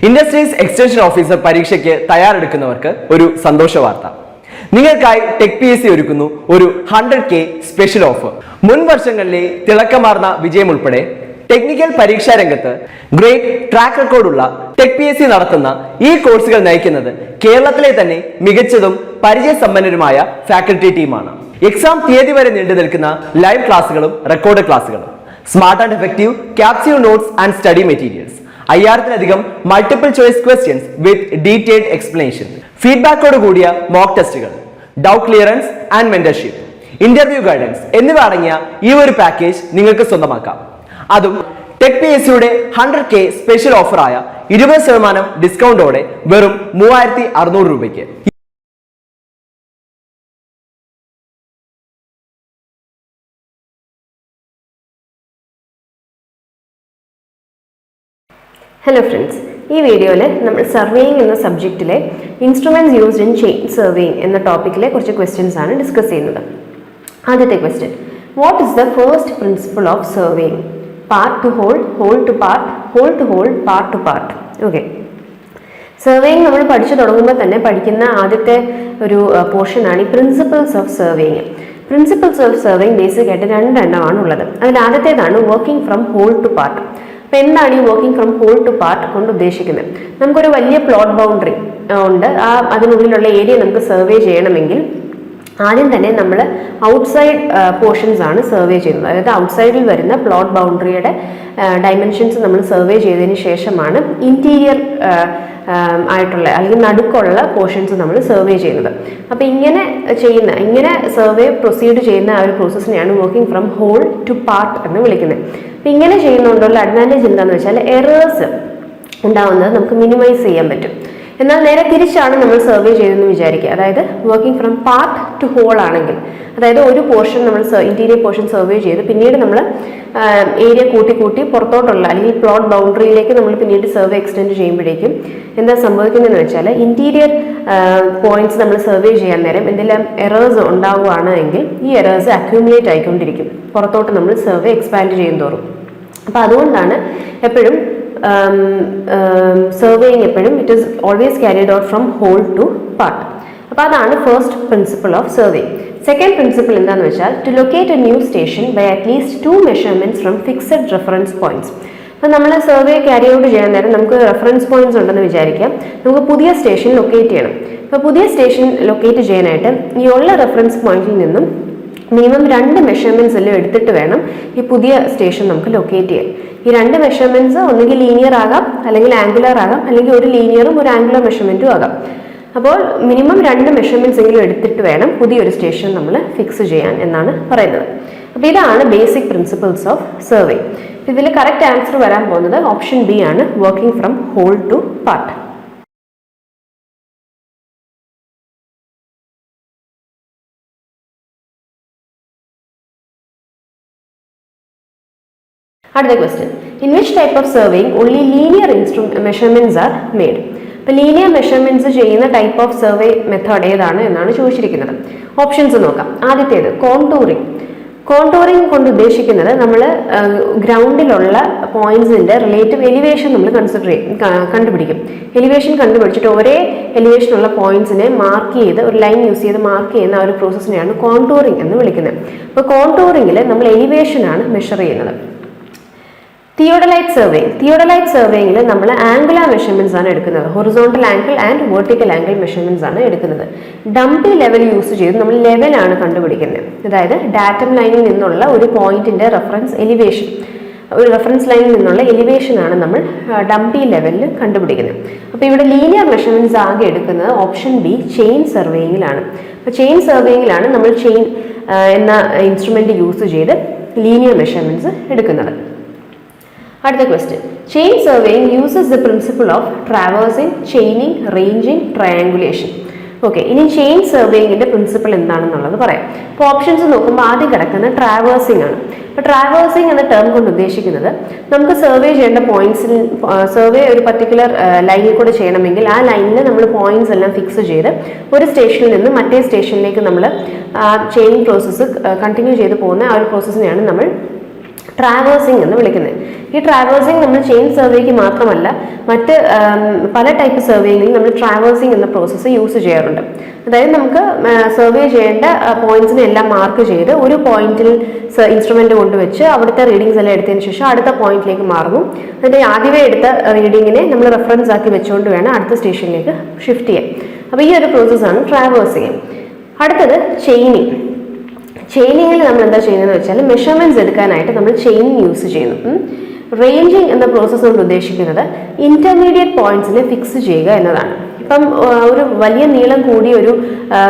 Industries extension officer പരീക്ഷയ്ക്ക് തയ്യാറെടുക്കുന്നവർക്ക് ഒരു സന്തോഷ വാർത്ത. നിങ്ങൾക്കായി ടെക് PSC ഒരുക്കുന്നു ഒരു 100K സ്പെഷ്യൽ ഓഫർ. മുൻ വർഷങ്ങളിലെ തിളക്കമാർന്ന വിജയം ഉൾപ്പെടെ ടെക്നിക്കൽ പരീക്ഷാ രംഗത്ത് ഗ്രേറ്റ് ട്രാക്ക് റെക്കോർഡുള്ള ടെക് PSC നടത്തുന്ന ഈ കോഴ്സുകൾ നയിക്കുന്നത് കേരളത്തിലെ തന്നെ മികച്ചതും പരിചയസമ്പന്നരുമായ ഫാക്കൽറ്റി ടീമാണ്. എക്സാം തീയതി വരെ നീണ്ടു നിൽക്കുന്ന ലൈവ് ക്ലാസുകളും റെക്കോർഡ് ക്ലാസുകളും, smart and effective capsule notes and study materials, 5000-ലധികം multiple choice questions with detailed explanation, ഫീഡ്ബാക്കോട് കൂടിയ മോക്ക് ടെസ്റ്റുകൾ, doubt clearance and mentorship, interview guidance എന്നിവ അടങ്ങിയ ഈ ഒരു പാക്കേജ് നിങ്ങൾക്ക് സ്വന്തമാക്കാം. അതും ടെക് PSCയുടെ 100K സ്പെഷ്യൽ ഓഫറായ 20% ഡിസ്കൗണ്ടോടെ വെറും 3600 രൂപയ്ക്ക്. ഹലോ ഫ്രണ്ട്സ്, ഈ വീഡിയോയിൽ നമ്മൾ സർവേയിങ് എന്ന സബ്ജക്റ്റിലെ instruments used in chain surveying എന്ന ടോപ്പിക്കിലെ കുറച്ച് ക്വസ്റ്റ്യൻസ് ആണ് ഡിസ്കസ് ചെയ്യുന്നത്. ആദ്യത്തെ question, what is the first principle of surveying? Part to whole, whole to part, whole to whole, part to part. Okay, surveying നമ്മൾ പഠിച്ചു തുടങ്ങുമ്പോൾ തന്നെ പഠിക്കുന്ന ആദ്യത്തെ ഒരു പോർഷനാണ് ഈ principles of surveying. Principles of surveying basic ആയിട്ട് രണ്ടെണ്ണമാണ് ഉള്ളത്. അതിൽ ആദ്യത്തേതാണ് working from whole to part. അപ്പം എന്താണ് ഈ working from whole to part കൊണ്ട് ഉദ്ദേശിക്കുന്നത്? നമുക്കൊരു വലിയ പ്ലോട്ട് ബൗണ്ടറി ഉണ്ട്, അതിനുള്ളിലുള്ള ഏരിയ നമുക്ക് സർവേ ചെയ്യണമെങ്കിൽ ആദ്യം തന്നെ നമ്മൾ ഔട്ട്സൈഡ് പോർഷൻസ് ആണ് സർവേ ചെയ്യുന്നത്. അതായത് ഔട്ട്സൈഡിൽ വരുന്ന പ്ലോട്ട് ബൗണ്ടറിയുടെ ഡയമെൻഷൻസ് നമ്മൾ സർവേ ചെയ്തതിന് ശേഷമാണ് ഇൻറ്റീരിയർ ആയിട്ടുള്ള അല്ലെങ്കിൽ നടുക്കുള്ള പോർഷൻസ് നമ്മൾ സർവേ ചെയ്യുന്നത്. അപ്പോൾ ഇങ്ങനെ സർവേ പ്രൊസീഡ് ചെയ്യുന്ന ആ ഒരു പ്രോസസ്സിനെയാണ് working from whole to part എന്ന് വിളിക്കുന്നത്. അപ്പം ഇങ്ങനെ ചെയ്യുന്നതുകൊണ്ടുള്ള അഡ്വാൻറ്റേജ് എന്താണെന്ന് വെച്ചാൽ എറേഴ്സ് ഉണ്ടാവുന്നത് നമുക്ക് മിനിമൈസ് ചെയ്യാൻ പറ്റും. എന്നാൽ നേരെ തിരിച്ചാണ് നമ്മൾ സർവേ ചെയ്തതെന്ന് വിചാരിക്കുക. അതായത് working from part to whole ആണെങ്കിൽ, അതായത് ഒരു പോർഷൻ നമ്മൾ ഇന്റീരിയർ പോർഷൻ സർവേ ചെയ്ത് പിന്നീട് നമ്മൾ ഏരിയ കൂട്ടി പുറത്തോട്ടുള്ള അല്ലെങ്കിൽ പ്ലോട്ട് ബൗണ്ടറിയിലേക്ക് നമ്മൾ പിന്നീട് സർവേ എക്സ്റ്റെൻഡ് ചെയ്യുമ്പോഴേക്കും എന്താ സംഭവിക്കുന്നതെന്ന് വെച്ചാൽ ഇന്റീരിയർ പോയിന്റ്സ് നമ്മൾ സർവേ ചെയ്യാൻ നേരം എന്തെല്ലാം എറേഴ്സ് ഉണ്ടാവുകയാണ് എങ്കിൽ ഈ എറേഴ്സ് അക്യൂമുലേറ്റ് ആയിക്കൊണ്ടിരിക്കും പുറത്തോട്ട് നമ്മൾ സർവേ എക്സ്പാൻഡ് ചെയ്യും തോറും. അപ്പോൾ അതുകൊണ്ടാണ് എപ്പോഴും സർവേയിങ് എപ്പോഴും it is always carried out from whole to part. അപ്പോൾ അതാണ് first principle of survey. Second principle എന്താണെന്ന് വെച്ചാൽ to locate a new station by at least 2 measurements from fixed reference points. അപ്പോൾ നമ്മൾ സർവേ ക്യാരി ഔട്ട് ചെയ്യാൻ നേരം നമുക്ക് റെഫറൻസ് പോയിന്റ്സ് ഉണ്ടെന്ന് വിചാരിക്കാം. നമുക്ക് പുതിയ സ്റ്റേഷൻ ലൊക്കേറ്റ് ചെയ്യണം. അപ്പോൾ പുതിയ സ്റ്റേഷൻ ലൊക്കേറ്റ് ചെയ്യാനായിട്ട് ഈ ഉള്ള റെഫറൻസ് പോയിന്റിൽ നിന്നും മിനിമം 2 മെഷർമെന്റ്സ് എല്ലാം എടുത്തിട്ട് വേണം ഈ പുതിയ സ്റ്റേഷൻ നമുക്ക് ലൊക്കേറ്റ് ചെയ്യാൻ. ഈ 2 മെഷർമെന്റ്സ് ഒന്നുകിൽ ലീനിയർ ആകാം, അല്ലെങ്കിൽ ആംഗുലർ ആകാം, അല്ലെങ്കിൽ ഒരു ലീനിയറും ഒരു ആംഗുലർ മെഷർമെന്റും ആകാം. അപ്പോൾ മിനിമം 2 മെഷർമെന്റ്സ് എങ്കിലും എടുത്തിട്ട് വേണം പുതിയൊരു സ്റ്റേഷൻ നമ്മൾ ഫിക്സ് ചെയ്യാൻ എന്നാണ് പറയുന്നത്. അപ്പോൾ ഇതാണ് ബേസിക് പ്രിൻസിപ്പിൾസ് ഓഫ് സർവേ. ഇതിൽ കറക്റ്റ് ആൻസർ വരാൻ പോകുന്നത് ഓപ്ഷൻ ബി ആണ്, working from whole to part. അടുത്ത question, in which type of surveying only linear measurements are made? അപ്പോൾ ലീനിയർ മെഷർമെന്റ്സ് ചെയ്യുന്ന ടൈപ്പ് ഓഫ് സർവേ മെത്തേഡ് ഏതാണ് എന്നാണ് ചോദിച്ചിരിക്കുന്നത്. ഓപ്ഷൻസ് നോക്കാം. ആദ്യത്തേത് കോണ്ടൂറിങ്. കോണ്ടൂറിങ് കൊണ്ട് ഉദ്ദേശിക്കുന്നത് നമ്മൾ ഗ്രൗണ്ടിലുള്ള പോയിന്റ്സിന്റെ റിലേറ്റീവ് എലിവേഷൻ നമ്മൾ കണ്ടുപിടിക്കും. എലിവേഷൻ കണ്ടുപിടിച്ചിട്ട് ഒരേ എലിവേഷനുള്ള പോയിന്റ്സിനെ മാർക്ക് ചെയ്ത് ഒരു ലൈൻ യൂസ് ചെയ്ത് മാർക്ക് ചെയ്യുന്ന ആ ഒരു പ്രോസസ്സിനെയാണ് കോണ്ടൂറിങ് എന്ന് വിളിക്കുന്നത്. അപ്പോൾ കോണ്ടൂറിങ്ങിൽ നമ്മൾ എലിവേഷനാണ് മെഷർ ചെയ്യുന്നത്. തിയോഡലൈറ്റ് സർവേയിൽ നമ്മൾ ആംഗുലർ മെഷർമെന്റ്സ് ആണ് എടുക്കുന്നത്. Horizontal angle and vertical angle measurements ആണ് എടുക്കുന്നത്. ഡംപി ലെവൽ യൂസ് ചെയ്ത് നമ്മൾ ലെവലാണ് കണ്ടുപിടിക്കുന്നത്. അതായത് ഡാറ്റം ലൈനിൽ നിന്നുള്ള ഒരു പോയിന്റിന്റെ റെഫറൻസ് ലൈനിൽ നിന്നുള്ള എലിവേഷൻ ആണ് നമ്മൾ ഡംപി ലെവലിൽ കണ്ടുപിടിക്കുന്നത്. അപ്പോൾ ഇവിടെ ലീനിയർ മെഷർമെന്റ്സ് ആകെ എടുക്കുന്നത് ഓപ്ഷൻ ബി ചെയിൻ സർവേയിങ്ങിലാണ്. അപ്പോൾ ചെയിൻ സർവേയിങ്ങിലാണ് നമ്മൾ ചെയിൻ എന്ന ഇൻസ്ട്രുമെന്റ് യൂസ് ചെയ്ത് ലീനിയർ മെഷർമെന്റ്സ് എടുക്കുന്നത്. അടുത്ത question, chain surveying uses the principle of traversing, chaining, ranging, triangulation. Okay, ഇനി ചെയിൻ സർവേയിങ്ങിന്റെ പ്രിൻസിപ്പിൾ എന്താണെന്നുള്ളത് പറയാം. അപ്പോൾ ഓപ്ഷൻസ് നോക്കുമ്പോൾ ആദ്യം കിടക്കുന്ന ട്രാവേഴ്സിംഗ് ആണ്. അപ്പോൾ ട്രാവേഴ്സിംഗ് എന്ന ടേം കൊണ്ട് ഉദ്ദേശിക്കുന്നത് നമുക്ക് സർവേ ചെയ്യേണ്ട പോയിന്റ്സിൽ സർവേ ഒരു പർട്ടിക്കുലർ ലൈനിൽ കൂടെ ചെയ്യണമെങ്കിൽ ആ ലൈനിൽ നമ്മൾ പോയിന്റ്സ് എല്ലാം ഫിക്സ് ചെയ്ത് ഒരു സ്റ്റേഷനിൽ നിന്ന് മറ്റേ സ്റ്റേഷനിലേക്ക് നമ്മൾ ചെയിൻ പ്രോസസ്സ് കണ്ടിന്യൂ ചെയ്ത് പോകുന്ന ആ ഒരു പ്രോസസ്സിനെയാണ് നമ്മൾ ട്രാവേഴ്സിംഗ് എന്ന് വിളിക്കുന്നത്. ഈ ട്രാവേഴ്സിംഗ് നമ്മൾ ചെയിൻ സർവേക്ക് മാത്രമല്ല മറ്റ് പല ടൈപ്പ് സർവേയിലും നമ്മൾ ട്രാവേഴ്സിംഗ് എന്ന പ്രോസസ്സ് യൂസ് ചെയ്യാറുണ്ട്. അതായത് നമുക്ക് സർവേ ചെയ്യേണ്ട പോയിന്റ്സിനെ എല്ലാം മാർക്ക് ചെയ്ത് ഒരു പോയിന്റിൽ ഇൻസ്ട്രുമെന്റ് കൊണ്ടുവച്ച് അവിടുത്തെ റീഡിങ്സ് എല്ലാം എടുത്തതിന് ശേഷം അടുത്ത പോയിന്റിലേക്ക് മാറുന്നു. എന്നിട്ട് ആദ്യമേ എടുത്ത റീഡിങ്ങിനെ നമ്മൾ റെഫറൻസ് ആക്കി വെച്ചുകൊണ്ട് വേണം അടുത്ത സ്റ്റേഷനിലേക്ക് ഷിഫ്റ്റ് ചെയ്യാൻ. അപ്പോൾ ഈ ഒരു പ്രോസസ്സാണ് ട്രാവേഴ്സിംഗ്. അടുത്തത് ചെയിനിങ്. ചെയിനിങ്ങിൽ നമ്മൾ എന്താ ചെയ്യുന്നതെന്ന് വെച്ചാൽ മെഷർമെന്റ്സ് എടുക്കാനായിട്ട് നമ്മൾ ചെയിനിങ് യൂസ് ചെയ്യുന്നു. റേഞ്ചിങ് എന്ന പ്രോസസ്സ് കൊണ്ട് ഉദ്ദേശിക്കുന്നത് ഇന്റർമീഡിയറ്റ് പോയിന്റ്സിനെ ഫിക്സ് ചെയ്യുക എന്നതാണ്. ഇപ്പം ഒരു വലിയ നീളം കൂടിയ ഒരു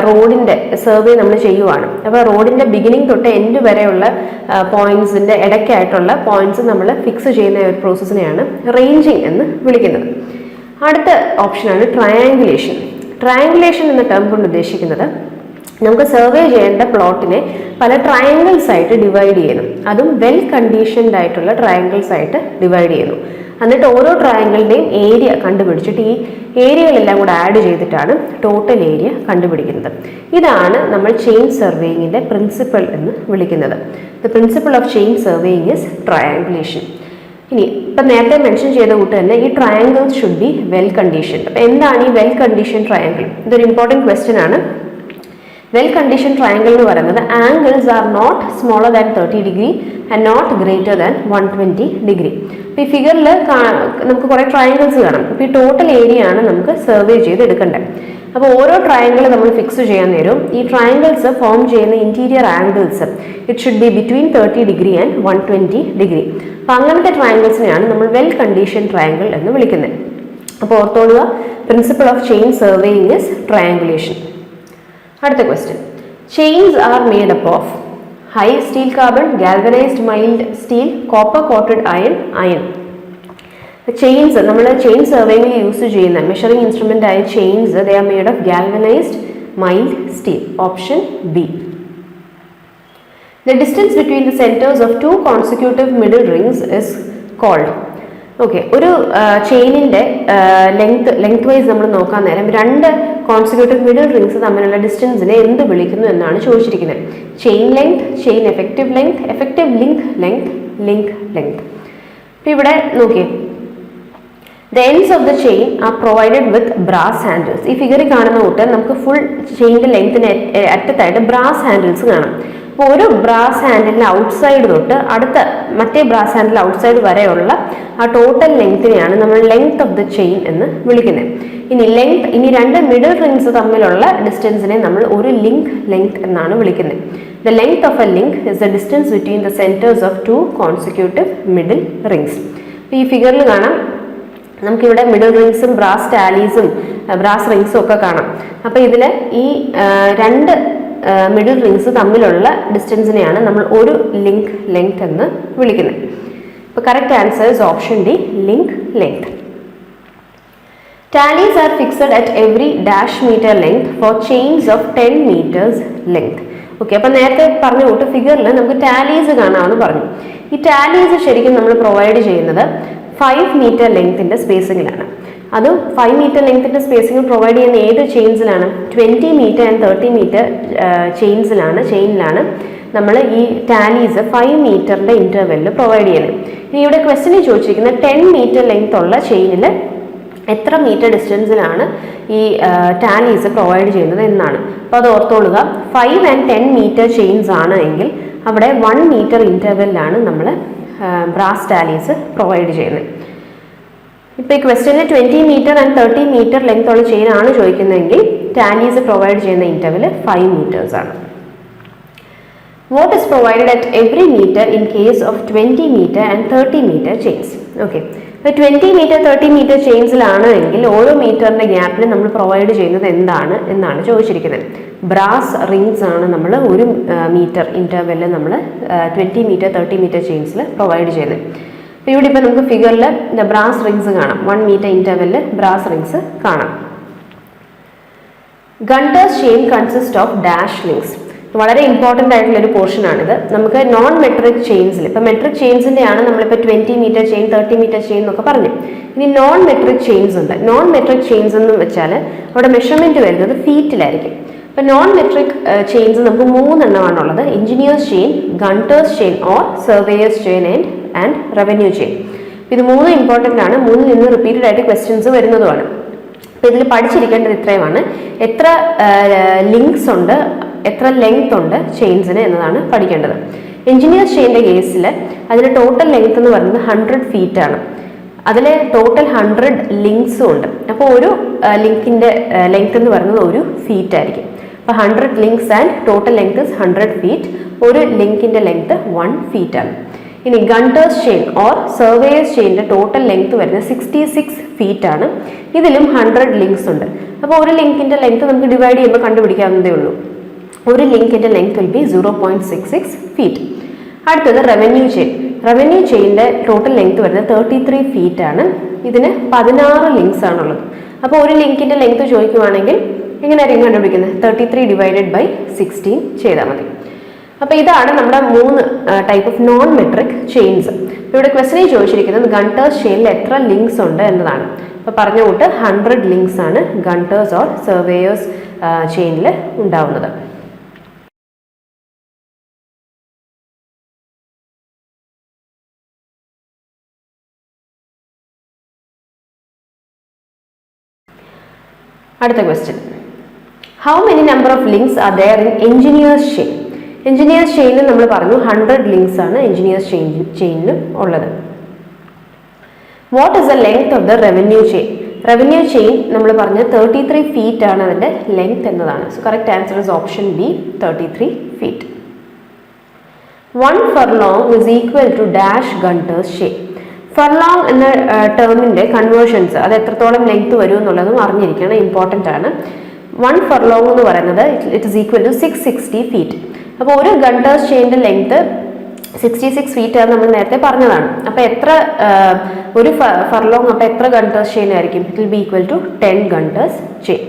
റോഡിന്റെ സർവേ നമ്മൾ ചെയ്യുവാണ്. അപ്പോൾ റോഡിന്റെ ബിഗിനിങ് തൊട്ട് എൻഡ് വരെയുള്ള പോയിന്റ്സിന്റെ ഇടയ്ക്കായിട്ടുള്ള പോയിന്റ്സ് നമ്മൾ ഫിക്സ് ചെയ്യുന്ന ഒരു പ്രോസസ്സിനെയാണ് റേഞ്ചിങ് എന്ന് വിളിക്കുന്നത്. അടുത്ത ഓപ്ഷനാണ് ട്രയാങ്കുലേഷൻ. ട്രയാങ്കുലേഷൻ എന്ന ടേം കൊണ്ട് ഉദ്ദേശിക്കുന്നത് നമുക്ക് സർവേ ചെയ്യേണ്ട പ്ലോട്ടിനെ പല ട്രയാങ്കിൾസ് ആയിട്ട് ഡിവൈഡ് ചെയ്യുന്നു. അതും വെൽ കണ്ടീഷൻഡ് ആയിട്ടുള്ള ട്രയാങ്കിൾസ് ആയിട്ട് ഡിവൈഡ് ചെയ്യുന്നു. എന്നിട്ട് ഓരോ ട്രയാങ്കിളിൻ്റെയും ഏരിയ കണ്ടുപിടിച്ചിട്ട് ഈ ഏരിയകളെല്ലാം കൂടെ ആഡ് ചെയ്തിട്ടാണ് ടോട്ടൽ ഏരിയ കണ്ടുപിടിക്കുന്നത്. ഇതാണ് നമ്മൾ ചെയിൻ സർവേയിങ്ങിൻ്റെ പ്രിൻസിപ്പിൾ എന്ന് വിളിക്കുന്നത്. The principle of chain surveying is triangulation. ഇനി ഇപ്പം നേരത്തെ മെൻഷൻ ചെയ്ത കൂട്ട് തന്നെ ഈ triangles should be well conditioned. അപ്പം എന്താണ് ഈ വെൽ കണ്ടീഷൻ ട്രയാങ്കിൾ? ഇതൊരു ഇമ്പോർട്ടൻറ്റ് ക്വസ്റ്റ്യൻ ആണ്. വെൽ കണ്ടീഷൻ ട്രയാങ്കിൾ എന്ന് പറയുന്നത് angles are not smaller than 30 degree and not greater than 120 degree. അപ്പോൾ ഈ ഫിഗറിൽ നമുക്ക് കുറേ ട്രയാങ്കിൾസ് കാണാം. അപ്പോൾ ഈ ടോട്ടൽ ഏരിയ ആണ് നമുക്ക് സർവേ ചെയ്ത് എടുക്കേണ്ടത്. അപ്പോൾ ഓരോ ട്രയാങ്കിൾ നമ്മൾ ഫിക്സ് ചെയ്യാൻ നേരം ഈ ട്രയാങ്കിൾസ് ഫോം ചെയ്യുന്ന interior angles it should be between 30 degree and 120 degree. അപ്പോൾ അങ്ങനത്തെ ട്രയാങ്കിൾസിനെയാണ് നമ്മൾ വെൽ കണ്ടീഷൻ ട്രയാങ്കിൾ എന്ന് വിളിക്കുന്നത്. അപ്പോൾ ഓർത്തോളുക, principle of chain surveying is triangulation. അടുത്ത question. Chains are made up of high steel carbon, galvanized mild steel, copper coated iron. Chains നമ്മൾ chain സർവേയിൽ യൂസ് ചെയ്യുന്ന മെഷറിംഗ് ഇൻസ്ട്രുമെന്റ് ആയ chains they are made of galvanized mild steel. Option B. The distance between the centers of two consecutive middle rings is called. Okay, ഒരു ചെയിനിൻ്റെ length vice നമ്മൾ നോക്കാൻ നേരം രണ്ട് consecutive middle rings തമ്മിലുള്ള ഡിസ്റ്റൻസിനെ എന്ത് വിളിക്കുന്നു എന്നാണ് ചോദിച്ചിരിക്കുന്നത്. Chain length, chain effective length, effective link length, link length. അപ്പോൾ ഇവിടെ നോക്കിയേ, the ends of the chain are provided with brass handles. ഈ ഫിഗറിൽ കാണുന്ന കൂട്ട് നമുക്ക് ഫുൾ ചെയിനിൻ്റെ ലെങ്ത്തിന് അറ്റത്തായിട്ട് ബ്രാസ് ഹാൻഡിൽസ് കാണാം. അപ്പോൾ ഒരു ബ്രാസ് ഹാൻഡിലിന് ഔട്ട്സൈഡ് തൊട്ട് അടുത്ത മറ്റേ ബ്രാസ് ഹാൻഡിൽ ഔട്ട്സൈഡ് വരെയുള്ള ആ ടോട്ടൽ ലെങ്ത്തിനെയാണ് നമ്മൾ ലെങ്ത് ഓഫ് ദ ചെയിൻ എന്ന് വിളിക്കുന്നത്. ഇനി രണ്ട് മിഡിൽ റിങ്സ് തമ്മിലുള്ള ഡിസ്റ്റൻസിനെ നമ്മൾ ഒരു ലിങ്ക് ലെങ്ത് എന്നാണ് വിളിക്കുന്നത്. The length of A link is the distance between the centres of two consecutive middle rings. അപ്പോൾ ഈ ഫിഗറിൽ കാണാം നമുക്കിവിടെ മിഡിൽ റിങ്സും ബ്രാസ് ടാലീസും ബ്രാസ് റിങ്സും ഒക്കെ കാണാം. അപ്പോൾ ഇതിൽ ഈ രണ്ട് മിഡിൽ റിങ്സ് തമ്മിലുള്ള ഡിസ്റ്റൻസിനെയാണ് നമ്മൾ ഒരു ലിങ്ക് ലെങ്ത് എന്ന് വിളിക്കുന്നത്. അപ്പോൾ correct answer is option D, link length. Tallies are fixed at every dash metre length for chains of 10 metres length. Okay, അപ്പോൾ നേരത്തെ പറഞ്ഞ കൂട്ട് ഫിഗറിൽ നമുക്ക് ടാലീസ് കാണാമെന്ന് പറഞ്ഞു. ഈ ടാലീസ് ശരിക്കും നമ്മൾ പ്രൊവൈഡ് ചെയ്യുന്നത് 5 മീറ്റർ ലെങ്തിൻ്റെ സ്പേസിങ്ങിലാണ്. അതും 5 മീറ്റർ ലെങ്തിൻ്റെ സ്പേസിംഗ് പ്രൊവൈഡ് ചെയ്യുന്ന ഏത് ചെയിൻസിലാണ്? 20 മീറ്റർ ആൻഡ് 30 മീറ്റർ ചെയിനിലാണ് നമ്മൾ ഈ ടാലീസ് 5 മീറ്ററിൻ്റെ ഇൻ്റർവെല്ലിൽ പ്രൊവൈഡ് ചെയ്യുന്നത്. ഇനി ഇവിടെ ക്വസ്റ്റ്യനിൽ ചോദിച്ചിരിക്കുന്നത് 10 മീറ്റർ ലെങ്ത് ഉള്ള ചെയിനിൽ എത്ര മീറ്റർ ഡിസ്റ്റൻസിലാണ് ഈ ടാലീസ് പ്രൊവൈഡ് ചെയ്യുന്നത് എന്നാണ്. അപ്പോൾ അത് ഓർത്തോളുക, 5 ആൻഡ് 10 മീറ്റർ ചെയിൻസ് ആണ് എങ്കിൽ അവിടെ 1 മീറ്റർ ഇൻ്റർവെല്ലാണ് നമ്മൾ ബ്രാസ് ടാലീസ് പ്രൊവൈഡ് ചെയ്യുന്നത്. ഇപ്പോൾ ഈ ക്വസ്റ്റ്യനിൽ 20 മീറ്റർ ആൻഡ് 30 മീറ്റർ ലെങ്ത് ഉള്ള ചെയിൻ ആണ് ചോദിക്കുന്നതെങ്കിൽ ടാലീസ് പ്രൊവൈഡ് ചെയ്യുന്ന ഇൻ്റർവെൽ 5 മീറ്റേഴ്സ് ആണ്. What is provided at every metre in case of 20 metre and 30 metre chains? Okay, ഇപ്പോൾ 20 മീറ്റർ 30 മീറ്റർ ചെയിൻസിലാണ് എങ്കിൽ ഓരോ മീറ്ററിൻ്റെ ഗ്യാപ്പിൽ നമ്മൾ പ്രൊവൈഡ് ചെയ്യുന്നത് എന്താണ് എന്നാണ് ചോദിച്ചിരിക്കുന്നത്. ബ്രാസ് റിങ്സ് ആണ് നമ്മൾ ഒരു മീറ്റർ ഇൻ്റർവെല്ലിൽ നമ്മൾ 20 മീറ്റർ 30 മീറ്റർ ചെയിൻസിൽ പ്രൊവൈഡ് ചെയ്യുന്നത്. അപ്പോൾ ഇവിടെ ഇപ്പോൾ നമുക്ക് ഫിഗറിൽ ബ്രാസ് റിങ്സ് കാണാം. 1 മീറ്റർ ഇൻ്റർവെല്ലിൽ ബ്രാസ് റിങ്സ് കാണാം. Gunter's chain consist of dash links. വളരെ ഇമ്പോർട്ടൻ്റ് ആയിട്ടുള്ള ഒരു പോർഷൻ ആണിത്. നമുക്ക് നോൺ മെട്രിക് ചെയിൻസിൽ, ഇപ്പോൾ മെട്രിക് ചെയിൻസിൻ്റെ ആണ് നമ്മളിപ്പോൾ 20 മീറ്റർ ചെയിൻ 30 മീറ്റർ ചെയിൻ എന്നൊക്കെ പറഞ്ഞു. ഇനി നോൺ മെട്രിക് ചെയിൻസ് ഉണ്ട്. നോൺ മെട്രിക് ചെയിൻസ് എന്ന് വെച്ചാൽ അവിടെ മെഷർമെൻറ്റ് വരുന്നത് ഫീറ്റിലായിരിക്കും. ഇപ്പോൾ നോൺ മെട്രിക് ചെയിൻസ് നമുക്ക് 3 എണ്ണമാണുള്ളത്. Engineers chain, Gunter's chain or surveyors chain and revenue chain. ഇത് 3 ഇമ്പോർട്ടൻ്റ് ആണ്. 3 നിന്ന് റിപ്പീറ്റഡ് ആയിട്ട് ക്വസ്റ്റ്യൻസ് വരുന്നതുമാണ്. അപ്പോൾ ഇതിൽ പഠിച്ചിരിക്കേണ്ടത് ഇത്രയുമാണ്. എത്ര ലിങ്ക്സ് ഉണ്ട്, എത്ര ലെങ്ത് ഉണ്ട് ചെയിൻസിന് എന്നതാണ് പഠിക്കേണ്ടത്. എഞ്ചിനീയേഴ്സ് ചെയിൻ്റെ കേസിൽ അതിൻ്റെ ടോട്ടൽ ലെങ്ത് എന്ന് പറയുന്നത് 100 ഫീറ്റ് ആണ്. അതിൽ ടോട്ടൽ 100 ലിങ്ക്സും ഉണ്ട്. അപ്പോൾ ഒരു ലിങ്കിൻ്റെ ലെങ്ത് എന്ന് പറയുന്നത് 1 ഫീറ്റ് ആയിരിക്കും. അപ്പോൾ 100 links and total length is 100 feet. ഒരു ലിങ്കിൻ്റെ ലെങ്ത് 1 ഫീറ്റ് ആണ്. ഇനി ഗണ്ടേഴ്സ് ചെയിൻ ഓർ സർവേയേഴ്സ് ചെയിൻ്റെ ടോട്ടൽ ലെങ്ത് വരുന്നത് 66 ഫീറ്റ് ആണ്. ഇതിലും 100 ലിങ്ക്സ് ഉണ്ട്. അപ്പോൾ ഒരു ലിങ്കിൻ്റെ ലെങ്ത് നമുക്ക് ഡിവൈഡ് ചെയ്യുമ്പോൾ കണ്ടുപിടിക്കാവുന്നതേ ഉള്ളൂ. ഒരു ലിങ്കിൻ്റെ ലെങ്ത് വിൽ ബി 0.66 ഫീറ്റ്. അടുത്തത് റവന്യൂ ചെയിൻ. റവന്യൂ ചെയിൻ്റെ ടോട്ടൽ ലെങ്ത് വരുന്നത് 33 ഫീറ്റ് ആണ്. ഇതിന് 16 ലിങ്ക്സ് ആണുള്ളത്. അപ്പോൾ ഒരു ലിങ്കിൻ്റെ ലെങ്ത് ചോദിക്കുവാണെങ്കിൽ എങ്ങനെയായിരിക്കും കണ്ടുപിടിക്കുന്നത്? 33 ഡിവൈഡഡ് ബൈ 16 ചെയ്താൽ മതി. അപ്പോൾ ഇതാണ് നമ്മുടെ 3 type of non metric chains. ഇവിടെ ക്വസ്റ്റനിൽ ചോദിച്ചിരിക്കുന്നത് ഗണ്ടേഴ്സ് ചെയിനിൽ എത്ര ലിങ്ക്സ് ഉണ്ട് എന്നതാണ്. അപ്പോൾ പറഞ്ഞ കൂട്ട് 100 ലിങ്ക്സ് ആണ് ഗണ്ടേഴ്സ് ഓർ സർവേയേഴ്സ് ചെയിനിൽ ഉണ്ടാവുന്നത്. അടുത്ത question, how many number of links are there in engineers chain? Engineers ചെയിനിൽ നമ്മൾ പറഞ്ഞു 100 ലിങ്ക്സ് ആണ് എഞ്ചിനീയേഴ്സ് ചെയിനിലും ഉള്ളത്. What is the length of the revenue chain? Revenue chain നമ്മൾ പറഞ്ഞ 33 ഫീറ്റ് ആണ് അതിൻ്റെ ലെങ്ത് എന്നതാണ്. So correct answer is option B, 33 feet. 1 furlong is equal to dash Gunter's chain. Furlong എന്ന ടേമിൻ്റെ കൺവേർഷൻസ് അത് എത്രത്തോളം ലെങ്ത് വരും എന്നുള്ളതും അറിഞ്ഞിരിക്കണം, ഇമ്പോർട്ടൻ്റ് ആണ്. 1 furlong എന്ന് പറയുന്നത് it is equal to 660 feet. അപ്പോൾ ഒരു ഗണ്ടേഴ്സ് ചെയിൻ്റെ ലെങ്ത് 66 ഫീറ്റ് ആണ് നമ്മൾ നേരത്തെ പറഞ്ഞതാണ്. അപ്പോൾ എത്ര ഒരു ഫർലോങ്, അപ്പോൾ എത്ര ഗണ്ടേഴ്സ് ചെയിൻ ആയിരിക്കും? It will be equal to 10 Gunter's chain.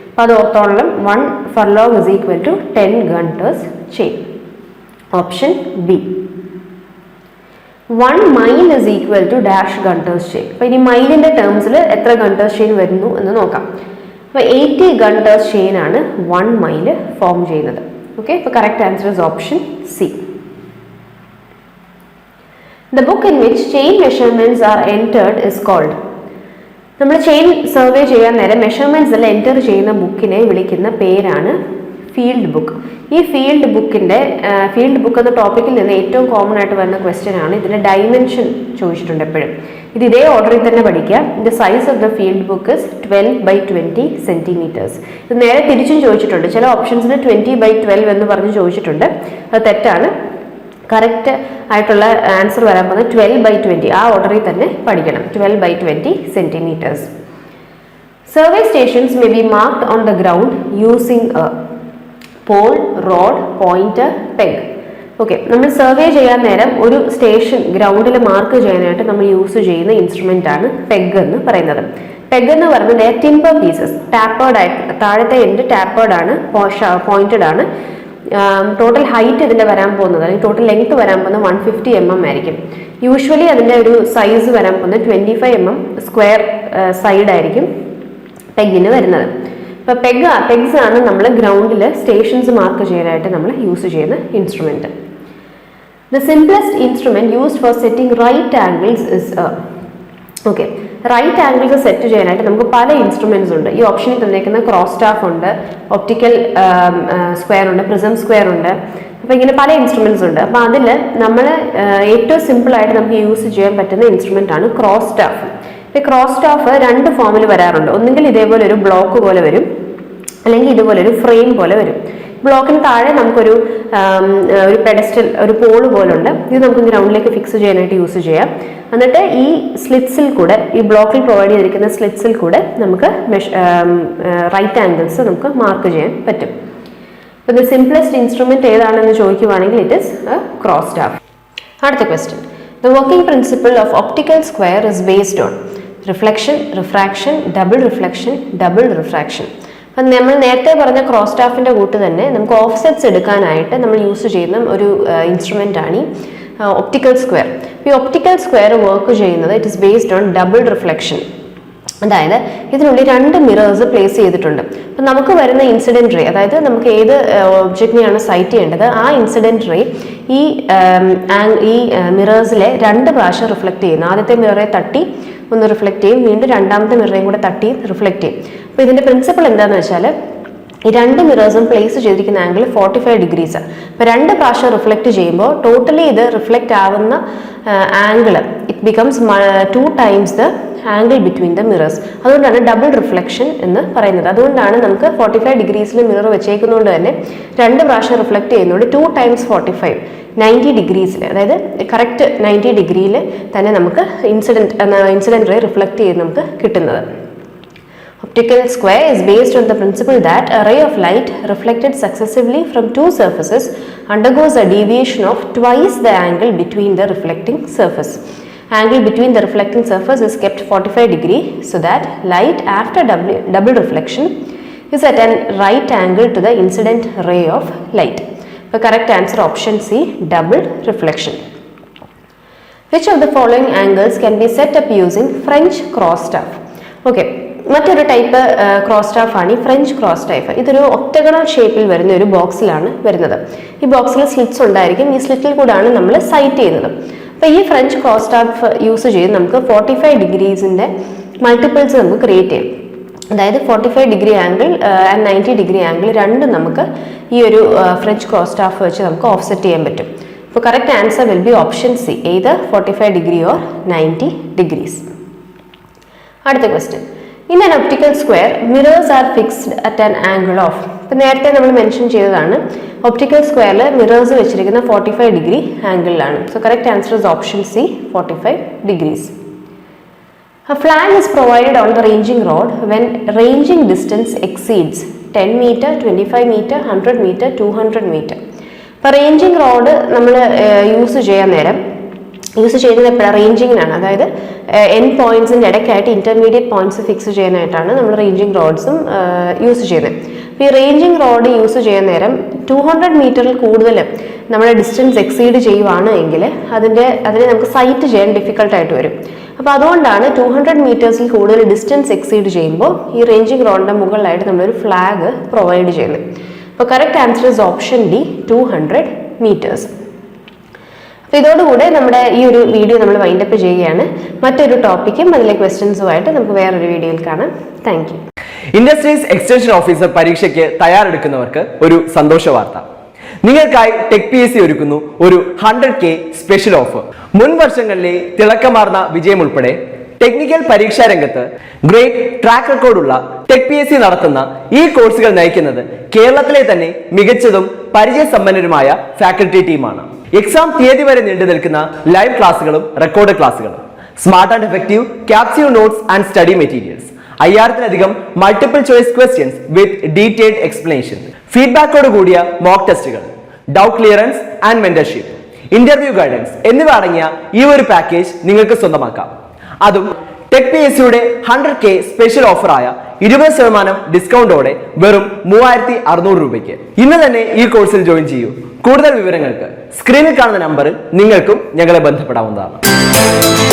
അപ്പോൾ അത് ഓർത്തോളം 1 furlong is equal to 10 Gunter's chain. Option B. 1 mile is equal to dash Gunter's chain. അപ്പോൾ ഇനി മൈലിൻ്റെ ടേംസിൽ എത്ര ഗണ്ടേഴ്സ് ചെയിൻ വരുന്നു എന്ന് നോക്കാം. അപ്പോൾ 80 ഗണ്ടേഴ്സ് ചെയിൻ ആണ് 1 മൈൽ ഫോം ചെയ്യുന്നത്. ഓക്കെ, അപ്പോൾ correct answer is option C. The book in which chain measurements are entered is called. നമ്മൾ ചെയിൻ സർവേ ചെയ്യാൻ നേരം മെഷർമെന്റ്സ് എല്ലാം എൻറ്റർ ചെയ്യുന്ന ബുക്കിനെ വിളിക്കുന്ന പേരാണ് ഫീൽഡ് ബുക്ക്. ഈ ഫീൽഡ് ബുക്ക് എന്ന ടോപ്പിക്കിൽ നിന്ന് ഏറ്റവും കോമൺ ആയിട്ട് വരുന്ന ക്വസ്റ്റ്യൻ ആണ്. ഇതിന്റെ ഡയമെൻഷൻ ചോദിച്ചിട്ടുണ്ട് എപ്പോഴും. ഇത് ഇതേ ഓർഡറിൽ തന്നെ പഠിക്കാം. The size of the field book is 12 by 20 centimetres. ഇത് നേരെ തിരിച്ചും ചോദിച്ചിട്ടുണ്ട്. ചില ഓപ്ഷൻസിന് 20 by 12 എന്ന് പറഞ്ഞ് ചോദിച്ചിട്ടുണ്ട്. അത് തെറ്റാണ്. കറക്റ്റ് ആയിട്ടുള്ള ആൻസർ വരാൻ പോകുന്നത് 12 by 20. ആ ഓർഡറിൽ തന്നെ പഠിക്കണം. 12 by 20 centimetres. Survey stations may be marked on the ground using a pole, rod, pointer, peg. Okay, നമ്മൾ സർവേ ചെയ്യാൻ നേരം ഒരു സ്റ്റേഷൻ ഗ്രൗണ്ടിൽ മാർക്ക് ചെയ്യാനായിട്ട് നമ്മൾ യൂസ് ചെയ്യുന്ന ഇൻസ്ട്രുമെന്റ് ആണ് പെഗ് എന്ന് പറയുന്നത്. പെഗ് എന്ന് പറയുന്നത് ടിമ്പർ പീസസ്, ടാപ്പേർഡ് ആയിട്ട് താഴത്തെ എൻഡ് ടാപ്പേർഡ് ആണ്, പോയിന്റഡ് ആണ്. ടോട്ടൽ ഹൈറ്റ് ഇതിൻ്റെ വരാൻ പോകുന്നത് അല്ലെങ്കിൽ ടോട്ടൽ ലെങ്ത് വരാൻ പോകുന്നത് 150 mm ആയിരിക്കും. യൂഷ്വലി അതിൻ്റെ ഒരു സൈസ് വരാൻ പോകുന്നത് 25 mm സ്ക്വയർ സൈഡ് ആയിരിക്കും പെഗിന് വരുന്നത്. ഇപ്പോൾ പെഗ്സ് ആണ് നമ്മൾ ഗ്രൗണ്ടിൽ സ്റ്റേഷൻസ് മാർക്ക് ചെയ്യാനായിട്ട് നമ്മൾ യൂസ് ചെയ്യുന്ന instrument. The simplest instrument used for setting right angles is okay. Right angles set ചെയ്യാനായിട്ട് നമുക്ക് പല ഇൻസ്ട്രുമെന്റ്സ് ഉണ്ട്. ഈ ഓപ്ഷനിൽ തന്നേക്കുന്ന ക്രോസ് സ്റ്റാഫ് ഉണ്ട്, ഒപ്റ്റിക്കൽ സ്ക്വയർ ഉണ്ട്, പ്രിസം സ്ക്വയർ ഉണ്ട്. അപ്പോൾ ഇങ്ങനെ പല ഇൻസ്ട്രുമെന്റ്സ് ഉണ്ട്. അപ്പോൾ അതിൽ നമ്മൾ ഏറ്റവും സിമ്പിളായിട്ട് നമുക്ക് യൂസ് ചെയ്യാൻ പറ്റുന്ന ഇൻസ്ട്രുമെന്റ് ആണ് ക്രോസ് സ്റ്റാഫ്. ഈ ക്രോസ് സ്റ്റാഫ് 2 ഫോമിൽ വരാറുണ്ട്. ഒന്നുകിൽ ഇതേപോലെ ഒരു ബ്ലോക്ക് പോലെ വരും, അല്ലെങ്കിൽ ഇതുപോലെ ഒരു ഫ്രെയിം പോലെ വരും. ബ്ലോക്കിന് താഴെ നമുക്കൊരു പെഡസ്റ്റൽ, ഒരു പോള് പോലുണ്ട്. ഇത് നമുക്ക് ഗ്രൗണ്ടിലേക്ക് ഫിക്സ് ചെയ്യാനായിട്ട് യൂസ് ചെയ്യാം. എന്നിട്ട് ഈ സ്ലിറ്റ്സിൽ കൂടെ, ഈ ബ്ലോക്കിൽ പ്രൊവൈഡ് ചെയ്തിരിക്കുന്ന സ്ലിറ്റ്സിൽ കൂടെ നമുക്ക് റൈറ്റ് ആംഗിൾസ് നമുക്ക് മാർക്ക് ചെയ്യാൻ പറ്റും. അപ്പോൾ ദ സിംപ്ലസ്റ്റ് ഇൻസ്ട്രുമെന്റ് ഏതാണെന്ന് ചോദിക്കുവാണെങ്കിൽ ഇറ്റ് ഇസ് ക്രോസ് സ്റ്റാഫ്. അടുത്ത question, the working principle of optical square is based on reflection, refraction, double reflection, double refraction. അപ്പം നമ്മൾ നേരത്തെ പറഞ്ഞ ക്രോസ് സ്റ്റാഫിൻ്റെ കൂട്ട് തന്നെ നമുക്ക് ഓഫ്സെറ്റ്സ് എടുക്കാനായിട്ട് നമ്മൾ യൂസ് ചെയ്യുന്ന ഒരു ഇൻസ്ട്രുമെൻ്റ് ആണ് ഈ ഒപ്റ്റിക്കൽ സ്ക്വയർ. ഈ ഒപ്റ്റിക്കൽ സ്ക്വയർ വർക്ക് ചെയ്യുന്നത് it is based on double reflection. അതായത് ഇതിനുള്ളിൽ 2 മിറേഴ്സ് പ്ലേസ് ചെയ്തിട്ടുണ്ട്. അപ്പം നമുക്ക് വരുന്ന ഇൻസിഡൻറ്റ് റേ, അതായത് നമുക്ക് ഏത് ഒബ്ജക്റ്റിനെയാണ് സൈറ്റ് ചെയ്യേണ്ടത്, ആ ഇൻസിഡൻറ്റ് റേ ഈ മിറേഴ്സിലെ 2 പ്രാവശ്യം റിഫ്ലക്ട് ചെയ്യുന്നു. ആദ്യത്തെ മിററെ തട്ടി ഒന്ന് റിഫ്ലക്ട് ചെയ്യും, വീണ്ടും രണ്ടാമത്തെ മിററേയും കൂടെ തട്ടി റിഫ്ലക്ട് ചെയ്യും. അപ്പോൾ ഇതിൻ്റെ പ്രിൻസിപ്പിൾ എന്താണെന്ന് വെച്ചാൽ ഈ 2 മിറേഴ്സും പ്ലേസ് ചെയ്തിരിക്കുന്ന ആംഗിൾ 45 ഡിഗ്രീസ്. അപ്പോൾ 2 പ്രാവശ്യം റിഫ്ലക്ട് ചെയ്യുമ്പോൾ ടോട്ടലി ഇത് റിഫ്ലക്റ്റ് ആവുന്ന angle it becomes 2 times the angle between the mirrors. അതുകൊണ്ടാണ് ഡബിൾ റിഫ്ലക്ഷൻ എന്ന് പറയുന്നത്. അതുകൊണ്ടാണ് നമുക്ക് 45 ഡിഗ്രീസിൽ മിറർ വെച്ചേക്കുന്നതുകൊണ്ട് തന്നെ 2 പ്രാവശ്യം റിഫ്ലക്ട് ചെയ്യുന്നതുകൊണ്ട് 2 ടൈംസ് 45 90 ഡിഗ്രീസിൽ, അതായത് കറക്റ്റ് 90 ഡിഗ്രിയിൽ തന്നെ നമുക്ക് ഇൻസിഡൻറ്റ് റേ റിഫ്ലക്ട് ചെയ്ത് നമുക്ക് കിട്ടുന്നത്. Optical square is based on the principle that a ray of light reflected successively from 2 surfaces undergoes a deviation of twice the angle between the reflecting surface. Angle between the reflecting surface is kept 45 degree so that light after double reflection is at a right angle to the incident ray of light. The correct answer option C, double reflection. Which of the following angles can be set up using French cross staff? Okay. മറ്റൊരു type cross staff ആണ് ഈ French cross staff. ഇതൊരു octagonal ഷേപ്പിൽ വരുന്ന ഒരു ബോക്സിലാണ് വരുന്നത്. ഈ ബോക്സിൽ സ്ലിറ്റ്സ് ഉണ്ടായിരിക്കും. ഈ സ്ലിറ്റിൽ കൂടാണ് നമ്മൾ സൈറ്റ് ചെയ്യുന്നത്. അപ്പോൾ ഈ ഫ്രഞ്ച് ക്രോസ് സ്റ്റാഫ് യൂസ് ചെയ്ത് നമുക്ക് 45 ഡിഗ്രീസിൻ്റെ മൾട്ടിപ്പിൾസ് നമുക്ക് ക്രിയേറ്റ് ചെയ്യാം. അതായത് 45 degree angle and 90 degree angle രണ്ടും നമുക്ക് ഈ ഒരു ഫ്രഞ്ച് ക്രോസ് സ്റ്റാഫ് വെച്ച് നമുക്ക് ഓഫ്സെറ്റ് ചെയ്യാൻ പറ്റും. അപ്പോൾ correct answer will be option C, either 45 degree or 90 degrees. അടുത്ത question. In an optical square, mirrors are fixed at an angle of. ഇപ്പം നേരത്തെ നമ്മൾ മെൻഷൻ ചെയ്തതാണ് ഒപ്റ്റിക്കൽ സ്ക്വയറിൽ മിറേഴ്സ് വെച്ചിരിക്കുന്ന 45 ഡിഗ്രി ആംഗിളിലാണ്. So correct answer is option C, 45 degrees. A flag is provided on the ranging rod when ranging distance exceeds 10 meter, 25 meter, 100 meter, 200 meter. അപ്പോൾ ranging road നമ്മൾ use ചെയ്യുന്നത് എപ്പോഴാണ്? റേഞ്ചിങ്ങിനാണ്. അതായത് എൻ പോയിന്റ്സിൻ്റെ ഇടയ്ക്കായിട്ട് ഇൻ്റർമീഡിയറ്റ് പോയിന്റ്സ് ഫിക്സ് ചെയ്യാനായിട്ടാണ് നമ്മൾ ranging റോഡ്സും use ചെയ്യുന്നത്. അപ്പോൾ ഈ റേഞ്ചിങ് റോഡ് യൂസ് ചെയ്യുന്ന നേരം 200 മീറ്ററിൽ കൂടുതൽ നമ്മുടെ ഡിസ്റ്റൻസ് എക്സീഡ് ചെയ്യുവാണ് എങ്കിൽ അതിനെ നമുക്ക് സൈറ്റ് ചെയ്യാൻ ഡിഫിക്കൽട്ടായിട്ട് വരും. അപ്പോൾ അതുകൊണ്ടാണ് 200 മീറ്റേഴ്സിൽ കൂടുതൽ ഡിസ്റ്റൻസ് എക്സീഡ് ചെയ്യുമ്പോൾ ഈ റേഞ്ചിങ് റോഡിൻ്റെ മുകളിലായിട്ട് നമ്മളൊരു ഫ്ലാഗ് പ്രൊവൈഡ് ചെയ്യുന്നത്. അപ്പോൾ correct answer is option D, 200 metres. അപ്പോൾ ഇതോടുകൂടെ നമ്മുടെ ഈ ഒരു വീഡിയോ നമ്മൾ വൈൻഡപ്പ് ചെയ്യുകയാണ്. മറ്റൊരു ടോപ്പിക്കും അതിലെ ക്വസ്റ്റ്യൻസുമായിട്ട് നമുക്ക് വേറൊരു വീഡിയോയിൽ കാണാം. Thank you. Industries extension officer പരീക്ഷയ്ക്ക് തയ്യാറെടുക്കുന്നവർക്ക് ഒരു സന്തോഷ വാർത്ത. നിങ്ങൾക്കായി ടെക് PSC ഒരുക്കുന്നു ഒരു 100K സ്പെഷ്യൽ ഓഫർ. മുൻ വർഷങ്ങളിലെ തിളക്കമാർന്ന വിജയം ഉൾപ്പെടെ ടെക്നിക്കൽ പരീക്ഷാ രംഗത്ത് ഗ്രേറ്റ് ട്രാക്ക് റെക്കോർഡുള്ള ടെക് PSC നടത്തുന്ന ഈ കോഴ്സുകൾ നയിക്കുന്നത് കേരളത്തിലെ തന്നെ മികച്ചതും പരിചയസമ്പന്നരുമായ ഫാക്കൽറ്റി ടീമാണ്. എക്സാം തീയതി വരെ നീണ്ടു നിൽക്കുന്ന ലൈവ് ക്ലാസുകളും റെക്കോർഡ് ക്ലാസുകളും, smart and effective capsule notes and study materials, 5000-ലധികം multiple choice questions with detailed explanation, ഫീഡ്ബാക്കോട് കൂടിയ മോക്ക് ടെസ്റ്റുകൾ, doubt clearance and mentorship, interview guidance എന്നിവ അടങ്ങിയ ഈ ഒരു പാക്കേജ് നിങ്ങൾക്ക് സ്വന്തമാക്കാം. അതും ടെക് PSCയുടെ 100K സ്പെഷ്യൽ ഓഫറായ 20% ഡിസ്കൗണ്ടോടെ വെറും 3600 രൂപയ്ക്ക്. ഇന്ന് തന്നെ ഈ കോഴ്സിൽ ജോയിൻ ചെയ്യൂ. കൂടുതൽ വിവരങ്ങൾക്ക് സ്ക്രീനിൽ കാണുന്ന നമ്പറിൽ നിങ്ങൾക്കും ഞങ്ങളെ ബന്ധപ്പെടാവുന്നതാണ്.